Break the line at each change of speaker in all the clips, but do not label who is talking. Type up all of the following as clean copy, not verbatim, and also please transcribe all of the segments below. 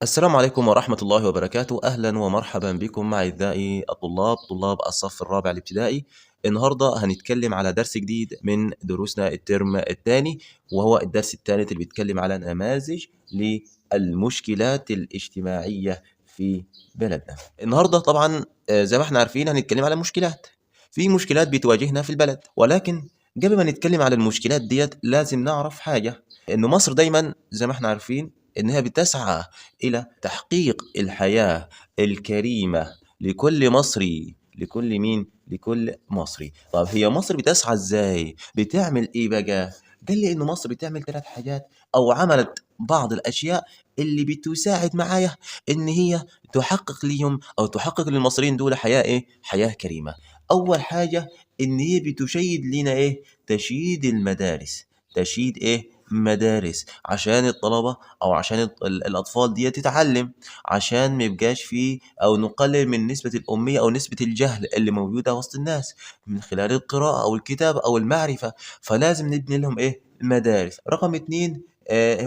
السلام عليكم ورحمة الله وبركاته. أهلا ومرحبا بكم مع أعزائي الطلاب طلاب الصف الرابع الابتدائي. النهاردة هنتكلم على درس جديد من دروسنا الترم الثاني، وهو الدرس الثالث اللي بيتكلم على نماذج للمشكلات الاجتماعية في بلدنا. النهاردة طبعا زي ما احنا عارفين هنتكلم على مشكلات. في مشكلات بتواجهنا في البلد، ولكن قبل ما نتكلم على المشكلات ديت لازم نعرف حاجة، إنه مصر دايما زي ما احنا عارفين إنها بتسعى إلى تحقيق الحياة الكريمة لكل مصري. لكل مين؟ لكل مصري. طب هي مصر بتسعى إزاي؟ بتعمل إيه بقى؟ قال لي إنه مصر بتعمل 3 حاجات، أو عملت بعض الأشياء اللي بتساعد معايا إن هي تحقق ليهم أو تحقق للمصريين دول حياة إيه؟ حياة كريمة. أول حاجة إن هي بتشيد لنا إيه؟ تشييد المدارس. تشييد إيه؟ مدارس عشان الطلبة أو عشان الأطفال دي تتعلم، عشان ما يبقاش فيه أو نقلل من نسبة الأمية أو نسبة الجهل اللي موجودة وسط الناس من خلال القراءة أو الكتابة أو المعرفة. فلازم نبني لهم إيه؟ مدارس. رقم 2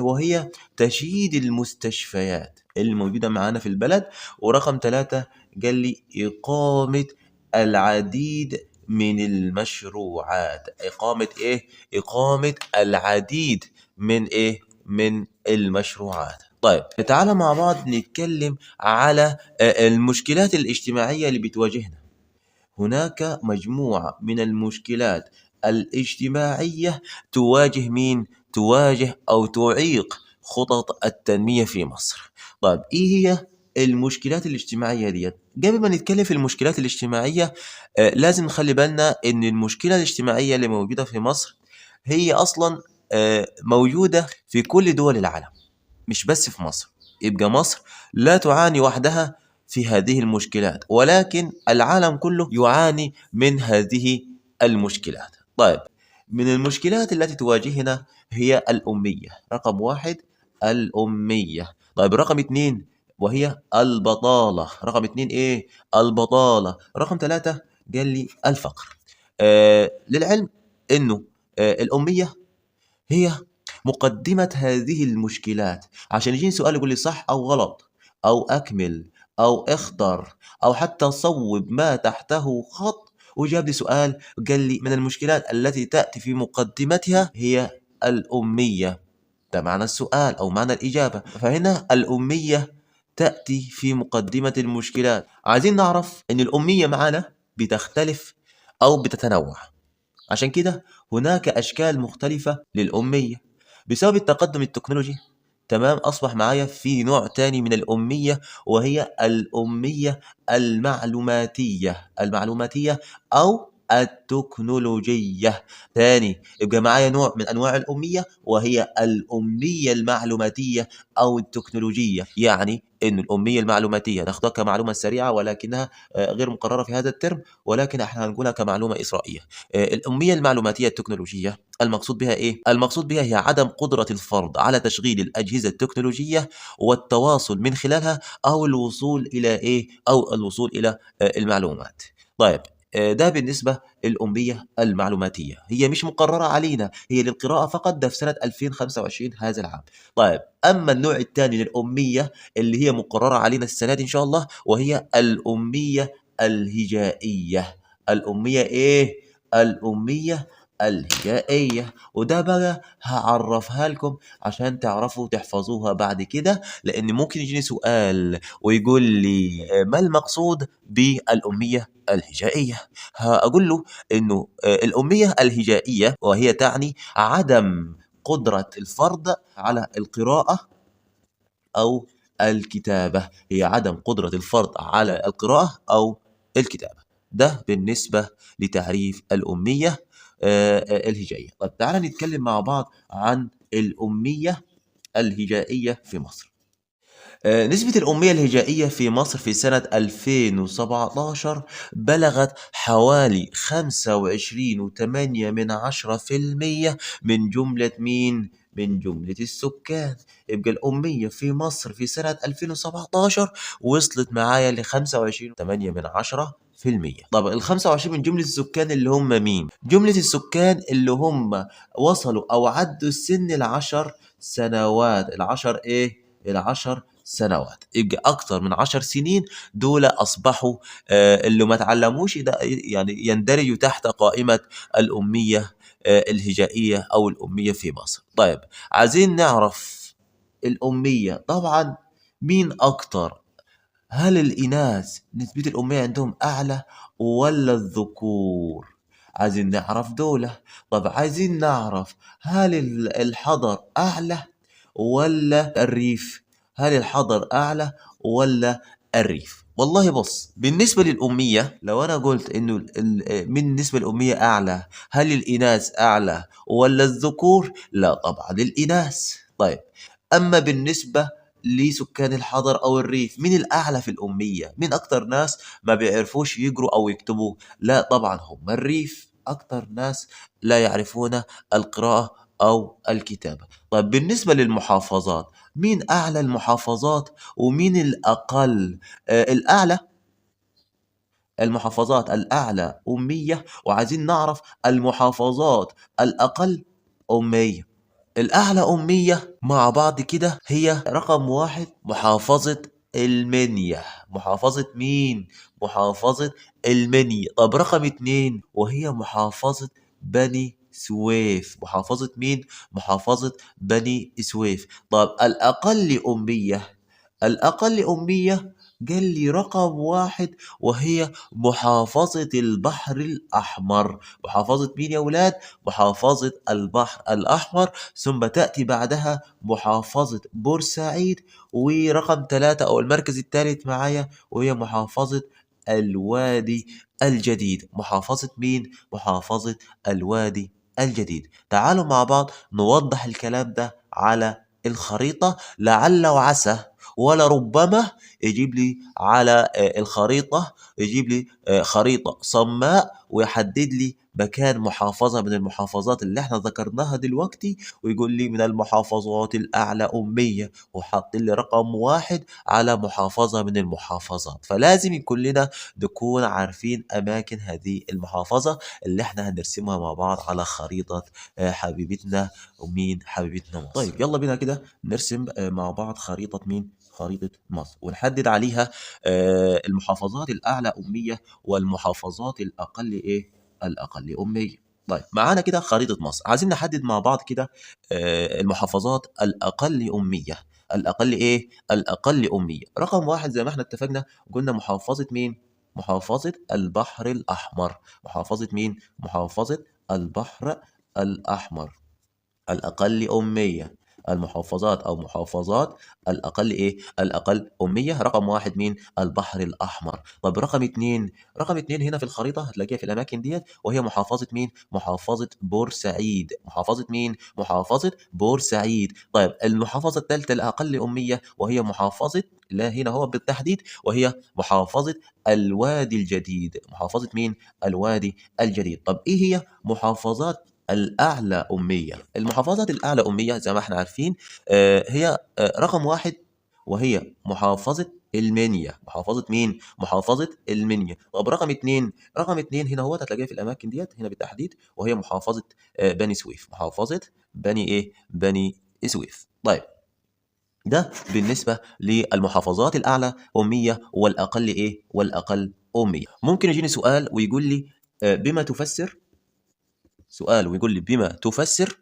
وهي تشييد المستشفيات اللي موجودة معانا في البلد. ورقم 3 قال لي إقامة العديد من المشروعات. إقامة إيه؟ إقامة العديد من إيه؟ من المشروعات. طيب تعالى مع بعض نتكلم على المشكلات الاجتماعية اللي بتواجهنا. هناك مجموعة من المشكلات الاجتماعية تواجه مين؟ تواجه أو تعيق خطط التنمية في مصر. طيب إيه هي المشكلات الاجتماعية دي؟ قبل ما نتكلم في المشكلات الاجتماعية لازم نخلي بالنا إن المشكلة الاجتماعية اللي موجودة في مصر هي أصلا موجودة في كل دول العالم، مش بس في مصر. يبقى مصر لا تعاني وحدها في هذه المشكلات، ولكن العالم كله يعاني من هذه المشكلات. طيب من المشكلات التي تواجهنا هي الأمية. رقم 1 الأمية. طيب رقم 2 وهي البطالة. رقم 2 إيه؟ البطالة. رقم 3 قال لي الفقر. للعلم إنه الأمية هي مقدمة هذه المشكلات. عشان يجيني سؤال يقول لي صح أو غلط أو أكمل أو اختر أو حتى صوب ما تحته خط، وجاب لي سؤال قال لي من المشكلات التي تأتي في مقدمتها هي الأمية. ده معنى السؤال أو معنى الإجابة. فهنا الأمية تأتي في مقدمة المشكلات. عايزين نعرف إن الأمية معنا بتختلف أو بتتنوع. عشان كده هناك أشكال مختلفة للأمية. بسبب التقدم التكنولوجي تمام أصبح معايا في نوع تاني من الأمية، وهي الأمية المعلوماتية أو التكنولوجية. تاني يبقى معايا نوع من أنواع الأمية وهي الأمية المعلوماتية أو التكنولوجية. يعني إن الأمية المعلوماتية ناخدها كمعلومة سريعة ولكنها غير مقررة في هذا الترم، ولكن احنا هنقولها كمعلومة إسرائيلية. الأمية المعلوماتية التكنولوجية المقصود بها إيه؟ المقصود بها هي عدم قدرة الفرد على تشغيل الأجهزة التكنولوجية والتواصل من خلالها أو الوصول إلى إيه؟ أو الوصول إلى المعلومات. طيب ده بالنسبة للأمية المعلوماتية، هي مش مقررة علينا، هي للقراءة فقط، ده في سنة 2025 هذا العام. طيب أما النوع الثاني من الأمية اللي هي مقررة علينا السنة دي إن شاء الله، وهي الأمية الهجائية. الأمية إيه؟ الأمية الهجائية. وده بقى هعرفها لكم عشان تعرفوا تحفظوها بعد كده، لأن ممكن يجيني سؤال ويقول لي ما المقصود بالأمية الهجائية؟ هقول له إنه الأمية الهجائية وهي تعني عدم قدرة الفرد على القراءة أو الكتابة. هي عدم قدرة الفرد على القراءة أو الكتابة. ده بالنسبة لتعريف الأمية الهجائية. طب تعالى نتكلم مع بعض عن الأمية الهجائية في مصر. نسبة الأمية الهجائية في مصر في سنة 2017 بلغت حوالي 25.8% من جملة مين؟ من جملة السكان. يبقى الأمية في مصر في سنة 2017 وصلت معايا ل 25.8%. طب ال 25 من جملة السكان اللي هم مين؟ جملة السكان اللي هم وصلوا أو عدوا السن ال10 سنوات. ال10 إيه؟ ال10 سنوات. يبقى أكتر من 10 سنين دول أصبحوا اللي ما تعلموش ده يعني يندرجوا تحت قائمة الأمية الهجائية أو الأمية في مصر. طيب عايزين نعرف الأمية طبعا مين أكتر؟ هل الإناث نسبة الأمية عندهم أعلى ولا الذكور؟ عايزين نعرف دولة. طب عايزين نعرف هل الحضر أعلى ولا الريف؟ هل الحضر أعلى ولا الريف؟ والله بص، بالنسبة للأمية لو أنا قلت إنه من النسبة الأمية أعلى، هل الإناث أعلى ولا الذكور؟ لا طبعا الإناث. طيب أما بالنسبة لسكان الحضر أو الريف، مين الأعلى في الأمية؟ مين أكتر ناس ما بيعرفوش يقروا أو يكتبوا؟ لا طبعا هم الريف، أكتر ناس لا يعرفون القراءة أو الكتابة. طيب بالنسبة للمحافظات، مين أعلى المحافظات ومين الأقل؟ الأعلى المحافظات الأعلى أمية، وعايزين نعرف المحافظات الأقل أمية. الأعلى أمية مع بعض كده هي رقم واحد محافظة المنيا. محافظة مين؟ محافظة المنيا. طب رقم اتنين وهي محافظة بني سويف. محافظة مين؟ محافظة بني سويف. طب الأقل أمية، الأقل أمية قال لي رقم واحد وهي محافظة البحر الأحمر. محافظة مين يا ولاد؟ محافظة البحر الأحمر. ثم تأتي بعدها محافظة بورسعيد، ورقم ثلاثة أو المركز الثالث معايا وهي محافظة الوادي الجديد. محافظة مين؟ محافظة الوادي الجديد. تعالوا مع بعض نوضح الكلام ده على الخريطة، لعل وعسى ولربما يجيب لي على الخريطة، يجيب لي خريطة صماء ويحدد لي مكان محافظة من المحافظات اللي احنا ذكرناها دلوقتي، ويقول لي من المحافظات الأعلى أمية، وحط لي رقم واحد على محافظة من المحافظات. فلازم كلنا نكون عارفين أماكن هذه المحافظة اللي احنا هنرسمها مع بعض على خريطة حبيبتنا ومين حبيبتنا مصر. طيب يلا بينا كده نرسم مع بعض خريطة مين؟ خريطة مصر، ونحدد عليها المحافظات الأعلى أمية والمحافظات الأقل إيه؟ الأقل أمية. طيب معانا كده خريطة مصر، عايزين نحدد مع بعض كده المحافظات الأقل أمية. الأقل إيه؟ الأقل أمية. رقم واحد زي ما احنا اتفقنا قلنا محافظة مين؟ محافظة البحر الأحمر. محافظة مين؟ محافظة البحر الأحمر. الأقل أمية. المحافظات أو محافظات الأقل إيه؟ الأقل أمية. رقم واحد مين؟ البحر الأحمر. طب رقم اتنين، رقم اتنين هنا في الخريطة هتلاقيها في الأماكن ديت وهي محافظة مين؟ محافظة بورسعيد. محافظة مين؟ محافظة بورسعيد. طيب المحافظة الثالثة الأقل أمية وهي محافظة، لا هنا هو بالتحديد، وهي محافظة الوادي الجديد. محافظة مين؟ الوادي الجديد. طب إيه هي محافظات الأعلى أمية؟ المحافظات الأعلى أمية زي ما احنا عارفين هي رقم واحد وهي محافظة المنيا. محافظة مين؟ محافظة المنيا. طب رقم اتنين، رقم اتنين هنا هو هتلاقيها في الأماكن ديت هنا بالتحديد وهي محافظة بني سويف. محافظة بني إيه؟ بني سويف. طيب ده بالنسبة للمحافظات الأعلى أمية والأقل إيه؟ والأقل أمية. ممكن يجيني سؤال ويقول لي بما تفسر، سؤال ويقول لي بما تفسر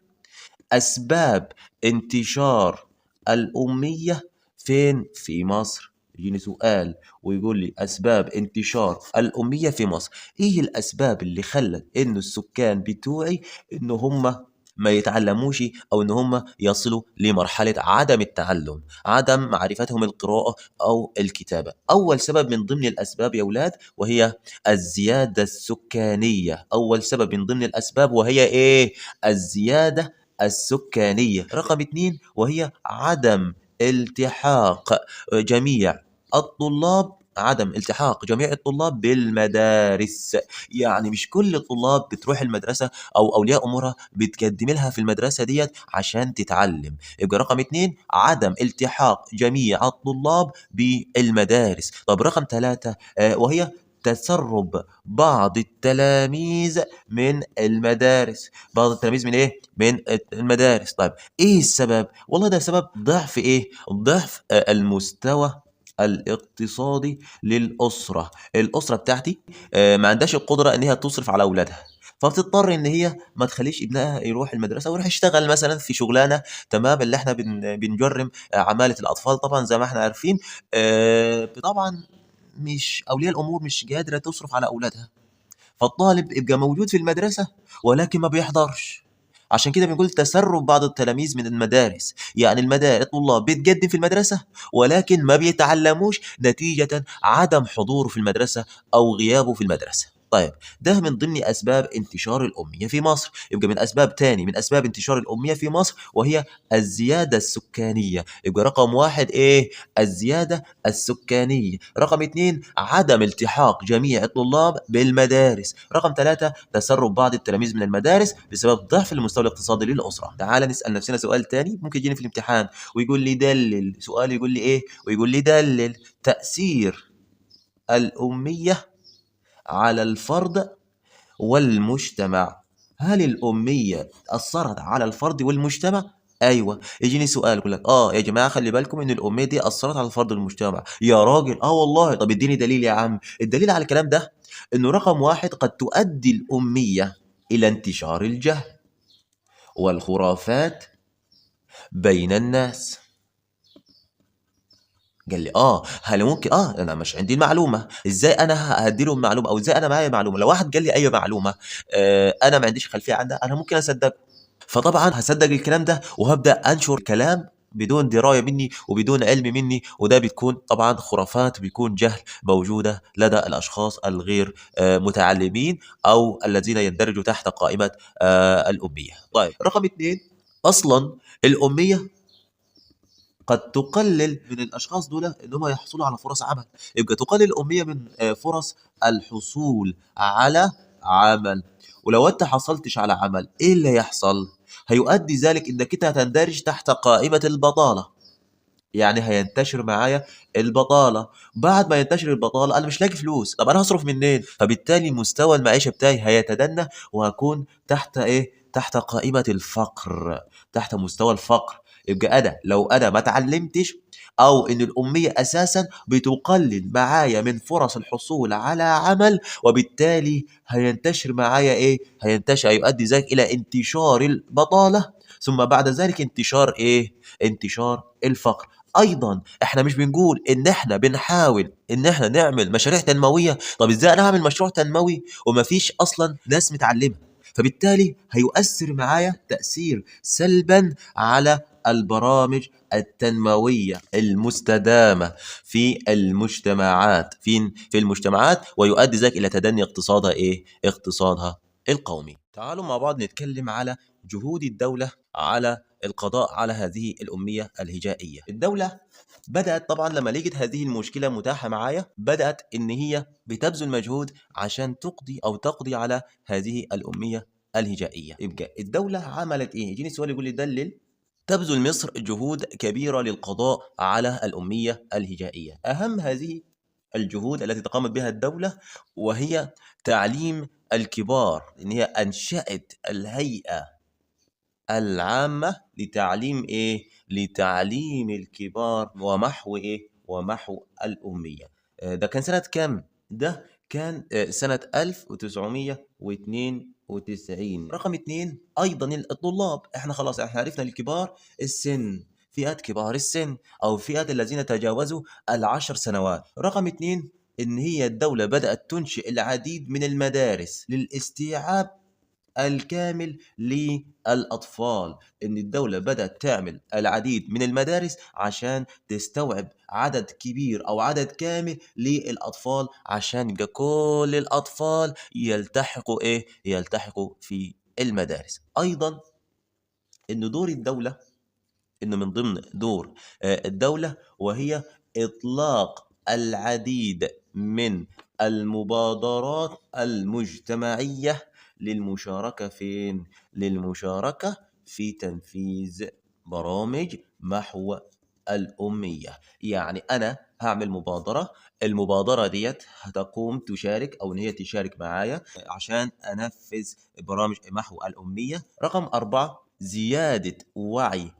أسباب انتشار الأمية فين في مصر؟ يجيني سؤال ويقول لي أسباب انتشار الأمية في مصر. إيه الأسباب اللي خلت إنه السكان بتوعي إنه هم ما يتعلموش أو إن هم يصلوا لمرحلة عدم التعلم، عدم معرفتهم القراءة أو الكتابة؟ أول سبب من ضمن الأسباب يا أولاد وهي الزيادة السكانية. أول سبب من ضمن الأسباب وهي إيه؟ الزيادة السكانية. رقم اتنين وهي عدم التحاق جميع الطلاب، عدم التحاق جميع الطلاب بالمدارس. يعني مش كل الطلاب بتروح المدرسة أو أولياء أمورها بتقدم لها في المدرسة ديت عشان تتعلم. يبقى رقم اتنين عدم التحاق جميع الطلاب بالمدارس. طب رقم ثلاثة وهي تسرب بعض التلاميذ من المدارس. بعض التلاميذ من إيه؟ من المدارس. طيب إيه السبب؟ والله ده سبب ضعف إيه؟ ضعف المستوى الاقتصادي للأسرة. الأسرة بتاعتي ما عندهاش القدرة إن هي تصرف على أولادها، فبتضطر إن هي ما تخلّيش ابنها يروح المدرسة ويروح يشتغل مثلًا في شُغلانة، تمام، اللي إحنا بنجرّم عمالة الأطفال طبعًا زي ما إحنا عارفين. طبعًا مش أولياء الأمور مش قادرة تصرف على أولادها، فالطالب يبقى موجود في المدرسة ولكن ما بيحضرش. عشان كده بنقول تسرب بعض التلاميذ من المدارس، يعني الطلاب بتقدم في المدرسة ولكن ما بيتعلموش نتيجة عدم حضوره في المدرسة أو غيابه في المدرسة. طيب ده من ضمن أسباب انتشار الأمية في مصر. يبقى من أسباب تاني من أسباب انتشار الأمية في مصر وهي الزيادة السكانية. يبقى رقم واحد إيه؟ الزيادة السكانية. رقم اتنين عدم التحاق جميع الطلاب بالمدارس. رقم ثلاثة تسرب بعض التلاميذ من المدارس بسبب ضعف المستوى الاقتصادي للأسرة. تعال نسأل نفسنا سؤال تاني ممكن يجيني في الامتحان ويقول لي دلل، سؤال يقول لي إيه؟ ويقول لي دلل تأثير الأمية على الفرد والمجتمع. هل الأمية أثرت على الفرد والمجتمع؟ ايوه. يجيني سؤال يقول لك يا جماعه خلي بالكم ان الاميه دي اثرت على الفرد والمجتمع. يا راجل والله. طب اديني دليل يا عم. الدليل على الكلام ده انه رقم واحد قد تؤدي الاميه الى انتشار الجهل والخرافات بين الناس. قال لي هل ممكن انا مش عندي المعلومه، ازاي انا هدي لهم معلومه او ازاي انا معايا معلومه؟ لو واحد قال لي اي معلومه انا ما عنديش خلفيه عنها انا ممكن اصدقه. فطبعا هصدق الكلام ده وهبدا انشر كلام بدون درايه مني وبدون علم مني، وده بتكون طبعا خرافات، بيكون جهل موجوده لدى الاشخاص الغير متعلمين او الذين يندرجوا تحت قائمه الاميه. طيب رقم اتنين، اصلا الاميه قد تقلل من الاشخاص دول ان هم يحصلوا على فرص عمل. يبقى تقلل الاميه من فرص الحصول على عمل. ولو انت حصلتش على عمل ايه اللي هيحصل؟ هيؤدي ذلك انك انت هتندرج تحت قائمه البطاله. يعني هينتشر معايا البطاله. بعد ما ينتشر البطاله انا مش لاقي فلوس، طب انا هصرف منين؟ فبالتالي مستوى المعيشه بتاعي هيتدنى وهكون تحت ايه؟ تحت قائمه الفقر، تحت مستوى الفقر. يبقى انا لو انا ما اتعلمتش او ان الاميه اساسا بتقلل معايا من فرص الحصول على عمل، وبالتالي هينتشر معايا ايه؟ هيؤدي ذلك الى انتشار البطاله، ثم بعد ذلك انتشار ايه؟ انتشار الفقر. ايضا احنا مش بنقول ان احنا بنحاول ان احنا نعمل مشاريع تنمويه. طب ازاي انا اعمل مشروع تنموي ومفيش اصلا ناس متعلمه؟ فبالتالي هيؤثر معايا تاثير سلبا على البرامج التنمويه المستدامه في المجتمعات، في المجتمعات، ويؤدي ذلك الى تدني اقتصادها ايه؟ اقتصادها القومي. تعالوا مع بعض نتكلم على جهود الدوله على القضاء على هذه الأمية الهجائية. الدولة بدأت طبعا لما لقيت هذه المشكلة متاحة معايا بدأت إن هي بتبذل مجهود عشان تقضي على هذه الأمية الهجائية. يبقى الدولة عملت إيه؟ يجيني سؤال يقول لي دلل. تبذل مصر جهود كبيرة للقضاء على الأمية الهجائية. أهم هذه الجهود التي تقامت بها الدولة وهي تعليم الكبار، إن هي أنشأت الهيئة العامة لتعليم إيه؟ لتعليم الكبار ومحو إيه؟ ومحو الأمية. ده كان سنة كام؟ ده كان سنة 1992. رقم اتنين أيضا الطلاب. إحنا خلاص إحنا عرفنا الكبار السن، فئات كبار السن أو فئات الذين تجاوزوا 10 سنوات. رقم اتنين إن هي الدولة بدأت تنشئ العديد من المدارس للاستيعاب الكامل للأطفال. إن الدولة بدأت تعمل العديد من المدارس عشان تستوعب عدد كبير أو عدد كامل للأطفال، عشان يبقى كل الأطفال يلتحقوا إيه؟ يلتحقوا في المدارس. أيضا إن دور الدولة، إن من ضمن دور الدولة وهي إطلاق العديد من المبادرات المجتمعية للمشاركة فين؟ للمشاركة في تنفيذ برامج محو الأمية. يعني أنا هاعمل مبادرة، المبادرة ديّة هتقوم تشارك أو إن هي تشارك معايا عشان أنفّذ برامج محو الأمية. رقم 4 زيادة وعي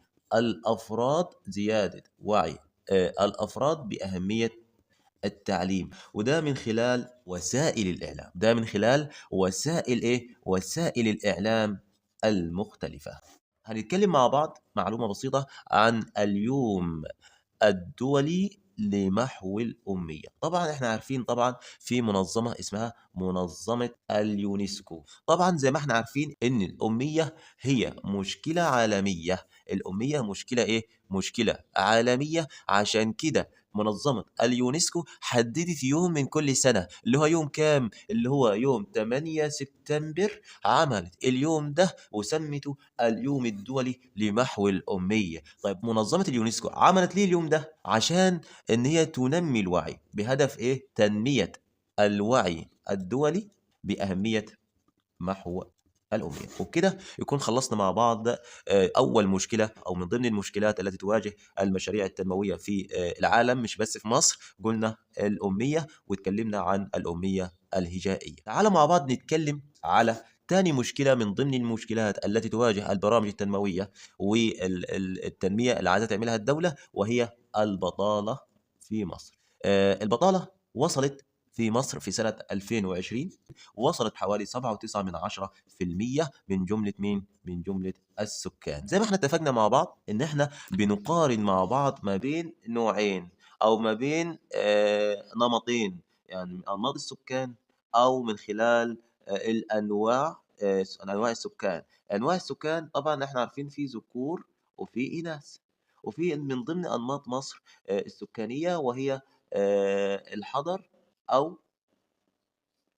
زيادة وعي الأفراد بأهمية التعليم، وده من خلال وسائل الإعلام، ده من خلال وسائل إيه؟ وسائل الإعلام المختلفة. هنتكلم مع بعض معلومة بسيطة عن اليوم الدولي لمحو الأمية. طبعا احنا عارفين طبعا في منظمة اسمها منظمة اليونسكو. طبعا زي ما احنا عارفين ان الأمية هي مشكلة عالمية. الأمية مشكلة ايه؟ مشكلة عالمية. عشان كده منظمة اليونسكو حددت يوم من كل سنة اللي هو يوم كام؟ اللي هو يوم 8 سبتمبر. عملت اليوم ده وسمته اليوم الدولي لمحو الأمية. طيب منظمة اليونسكو عملت ليه اليوم ده؟ عشان إن هي تنمي الوعي بهدف إيه؟ تنمية الوعي الدولي بأهمية محو الأمية. وبكده يكون خلصنا مع بعض أول مشكلة أو من ضمن المشكلات التي تواجه المشاريع التنموية في العالم مش بس في مصر. قلنا الأمية واتكلمنا عن الأمية الهجائية. تعالوا مع بعض نتكلم على تاني مشكلة من ضمن المشكلات التي تواجه البرامج التنموية والتنمية اللي عايزة تعملها الدولة، وهي البطالة في مصر. البطالة وصلت في مصر في سنة 2020 وصلت حوالي 7.9% من جملة مين؟ من جملة السكان. زي ما احنا اتفقنا مع بعض ان احنا بنقارن مع بعض ما بين نوعين او ما بين نمطين، يعني من انماط السكان او من خلال الانواع، انواع السكان. انواع السكان طبعا احنا عارفين في ذكور وفي اناث، وفي من ضمن انماط مصر السكانية وهي الحضر او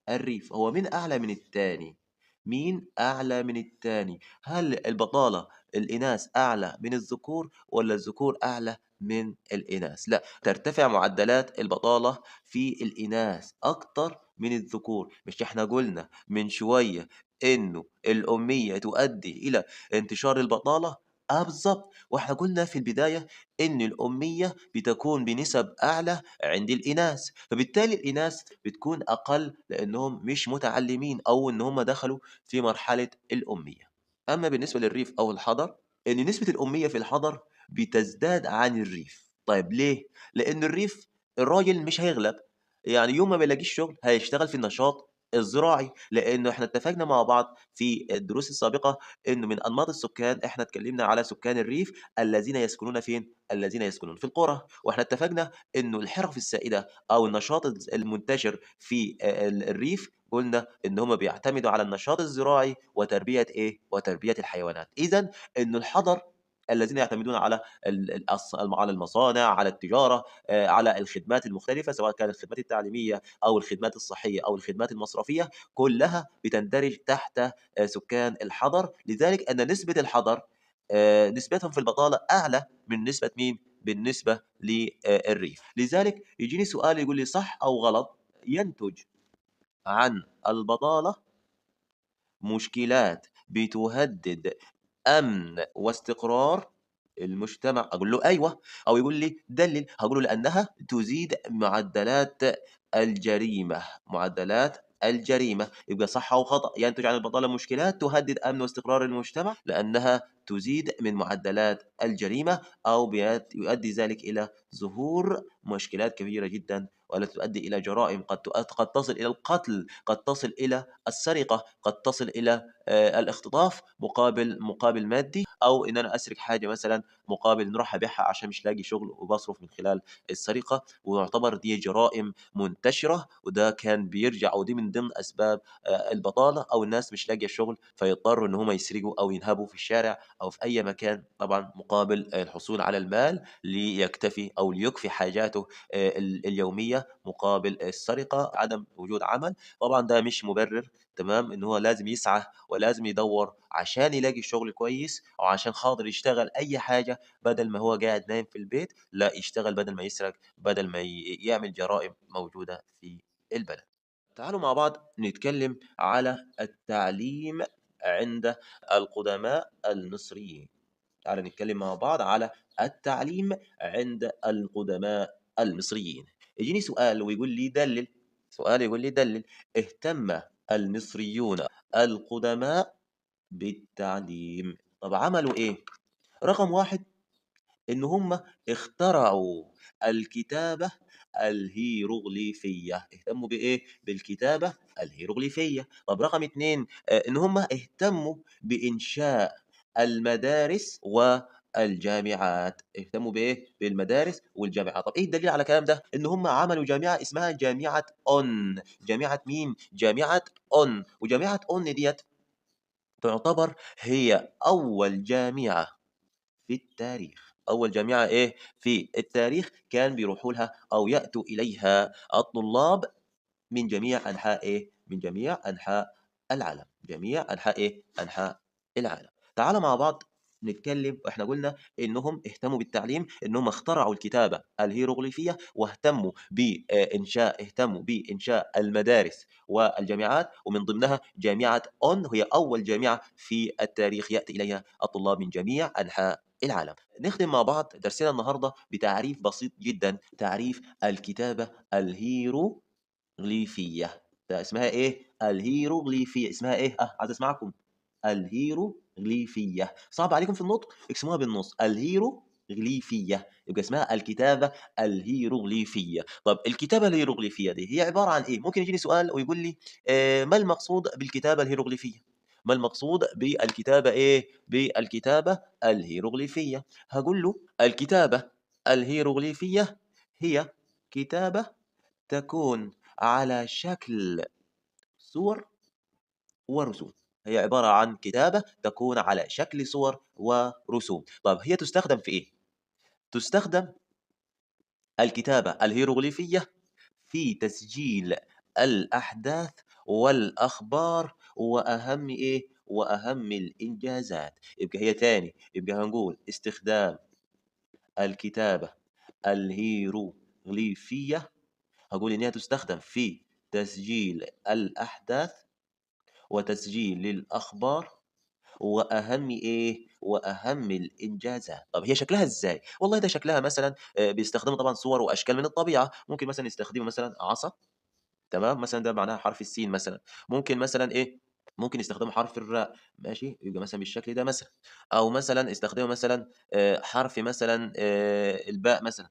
الريف. هو مين أعلى من التاني؟ مين أعلى من التاني؟ هل البطالة الإناث أعلى من الذكور ولا الذكور أعلى من الإناث؟ لا، ترتفع معدلات البطالة في الإناث أكتر من الذكور. مش إحنا قلنا من شوية إنه الأمية تؤدي إلى انتشار البطالة؟ بالظبط. واحنا قلنا في البداية إن الأمية بتكون بنسب أعلى عند الإناث، فبالتالي الإناث بتكون أقل لأنهم مش متعلمين أو إن هم دخلوا في مرحلة الأمية. أما بالنسبة للريف أو الحضر، إن نسبة الأمية في الحضر بتزداد عن الريف. طيب ليه؟ لأن الريف الراجل مش هيغلب، يعني يوم ما بيلاقيش شغل هيشتغل في النشاط الزراعي، لأنه احنا اتفقنا مع بعض في الدروس السابقة إنه من أنماط السكان احنا اتكلمنا على سكان الريف الذين يسكنون فين؟ الذين يسكنون في القرى. واحنا اتفقنا إنه الحرف السائدة أو النشاط المنتشر في الريف قلنا إن هم بيعتمدوا على النشاط الزراعي وتربية إيه؟ وتربية الحيوانات. إذا إنه الحضر الذين يعتمدون على على المصانع، على التجارة، على الخدمات المختلفة سواء كانت الخدمات التعليمية أو الخدمات الصحية أو الخدمات المصرفية، كلها بتندرج تحت سكان الحضر. لذلك أن نسبة الحضر نسبتهم في البطالة أعلى من نسبة مين؟ بالنسبة للريف. لذلك يجيني سؤال يقول لي صح أو غلط ينتج عن البطالة مشكلات بتهدد أمن واستقرار المجتمع؟ أقول له أيوه. أو يقول لي دلل، هقول له لأنها تزيد معدلات الجريمة. معدلات الجريمة يبقى صح أو خطأ. ينتج عن البطالة مشكلات تهدد أمن واستقرار المجتمع لأنها تزيد من معدلات الجريمة، أو يؤدي ذلك إلى ظهور مشكلات كبيرة جدا والتي تؤدي إلى جرائم قد تصل إلى القتل، قد تصل إلى السرقة، قد تصل إلى الاختطاف مقابل مادي، أو إن أنا أسرق حاجة مثلا مقابل نروح أبيعها عشان مش لاقي شغل وبصرف من خلال السرقة. ويعتبر دي جرائم منتشرة، وده كان بيرجع ودي من ضمن أسباب البطالة، أو الناس مش لاقية شغل فيضطروا إن هم يسرقوا أو ينهبوا في الشارع أو في أي مكان، طبعا مقابل الحصول على المال ليكتفي أو ليكفي حاجاته اليومية مقابل السرقة. عدم وجود عمل طبعا ده مش مبرر، تمام، ان هو لازم يسعى ولازم يدور عشان يلاقي شغل كويس او عشان خاطر يشتغل اي حاجه بدل ما هو قاعد نايم في البيت. لا، يشتغل بدل ما يسرق، بدل ما يعمل جرائم موجوده في البلد. تعالوا مع بعض نتكلم على التعليم عند القدماء المصريين. تعالَ نتكلم مع بعض على التعليم عند القدماء المصريين. يجيني سؤال ويقول لي دلِّل، سؤال يقول لي دلِّل، اهتم المصريون القدماء بالتعليم. طب عملوا إيه؟ رقم 1 إن هم اخترعوا الكتابة الهيروغليفية، اهتموا بإيه؟ بالكتابة الهيروغليفية. طب رقم 2 إن هم اهتموا بإنشاء المدارس والجامعات، اهتموا بإيه؟ بالمدارس والجامعات. طب إيه الدليل على الكلام ده؟ إن هم عملوا جامعة اسمها جامعة أون، جامعة مين؟ جامعة أون، وجامعة أون ديّة تعتبر هي أول جامعة في التاريخ، أول جامعة إيه، في التاريخ كان بيروحوا لها أو يأتوا إليها الطلاب من جميع أنحاء إيه، من جميع أنحاء العالم، جميع أنحاء إيه، أنحاء العالم. تعالَ مع بعض نتكلم، إحنا قُلنا إنهم اهتموا بالتعليم، إنهم اخترعوا الكتابة الهيروغليفية، واهتموا اهتموا بإنشاء المدارس والجامعات، ومن ضمنها جامعة أون، وهي أول جامعة في التاريخ يأتي إليها الطلاب من جميع أنحاء العالم. نختم مع بعض درسنا النهارده بتعريف بسيط جدًا، تعريف الكتابة الهيروغليفية. ده اسمها إيه؟ الهيروغليفية، اسمها إيه؟ عايز أسمعكم. الهيروغليفية، صعب عليكم في النطق؟ اقسموها بالنُص، الهيروغليفية، يبقى اسمها الكتابة الهيروغليفية. طب الكتابة الهيروغليفية دي هي عبارة عن إيه؟ ممكن يجيني سؤال ويقول لي ما المقصود بالكتابة الهيروغليفية؟ ما المقصود بالكتابة إيه؟ بالكتابة الهيروغليفية. هاقول له الكتابة الهيروغليفية هي كتابة تكون على شكل صور ورسوم، هي عبارة عن كتابة تكون على شكل صور ورسوم. طب هي تستخدم في إيه؟ تستخدم الكتابة الهيروغليفية في تسجيل الأحداث والأخبار وأهم إيه؟ وأهم الإنجازات. يبقى هي تاني، يبقى هنقول استخدام الكتابة الهيروغليفية، هاقول إن هي تستخدم في تسجيل الأحداث وتسجيل الأخبار وأهم إيه، وأهم الإنجازات. طب هي شكلها إزاي؟ والله ده شكلها مثلًا بيستخدموا طبعًا صور وأشكال من الطبيعة، ممكن مثلًا يستخدموا مثلًا عصا، تمام، مثلًا ده معناها حرف السين مثلًا، ممكن مثلًا إيه، ممكن يستخدموا حرف الراء، ماشي، يبقى مثلًا بالشكل ده مثلًا، أو مثلًا يستخدموا مثلًا حرف مثلًا الباء مثلًا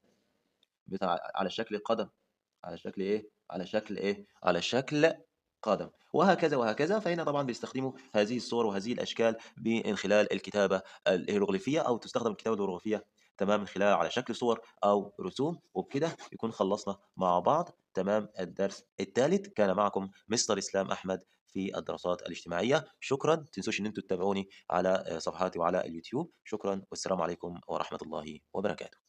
على شكل قدم، على شكل إيه، على شكل إيه، على شكل قدم، وهكذا وهكذا. فهنا طبعًا بيستخدموا هذه الصور وهذه الأشكال من خلال الكتابة الهيروغليفية، أو تستخدم الكتابة الهيروغليفية تمام، من خلال على شكل صور أو رسوم. وبكده يكون خلصنا مع بعض تمام الدرس التالت. كان معكم مستر إسلام أحمد في الدراسات الاجتماعية. شكرًا، ما تنسوش إن أنتم تتابعوني على صفحاتي وعلى اليوتيوب. شكرًا والسلام عليكم ورحمة الله وبركاته.